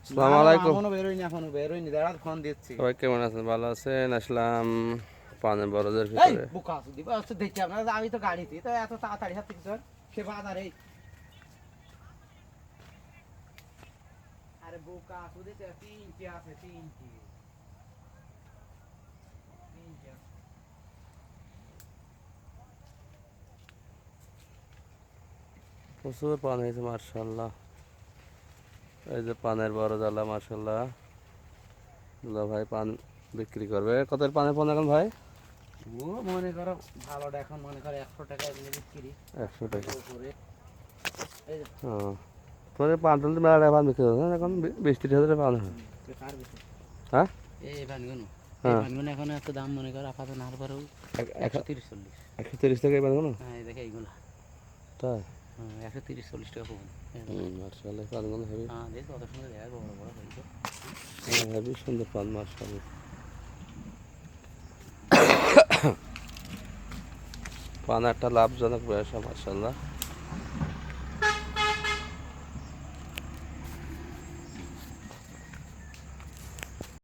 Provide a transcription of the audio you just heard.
আসসালামু আলাইকুম। এখনো বেরোয়নি দাঁড়া ফোন দিচ্ছি। সবাই কেমন আছেন? ভালো আছেন? আসলাম পানের বরজের এই ভিতরে। বুকা আছে দিবা হচ্ছে দেখছি আপনারা, আমি তো গাড়িতে তো এত তাড়াতাড়ি হাত থেকে সে বাজার এই আরে বুকা আছে দিতে 3টি আছে 3টি আছে। প্রচুর পান হয়েছে মার্শাল্লাহ। এই যে পানের বড় জ্বালা মার্শাল্লাহ। দুলা ভাই পান বিক্রি করবে। কত পানের পান এখন ভাই? ও মনে করো ভালোটা এখন মনে করো 100 টাকা এমনি বিক্রি। 100 টাকা। উপরে এই যে ও তোদের পান তুলতে মেলা টাকা পান বিক্রি করছে না এখন? 20-30 হাজার পান হয়। কার বেশি হ্যাঁ এই ভানগুনো হ্যাঁ। এখন এত দাম মনে করো আপাতত না পরেও 130-40। 130 টাকা এই পানগুলো? হ্যাঁ এই দেখে এইগুলো তাই 130-40 টাকা পাবেন। মার্শাল্লাহ পানগুলো হেভি। হ্যাঁ দেখ কত সুন্দর দেখা বড় বড় হয়েছে। হেভি সুন্দর পান মার্শাল্লাহ। পান একটা লাভজনক ব্যবসা মার্শাল্লাহ।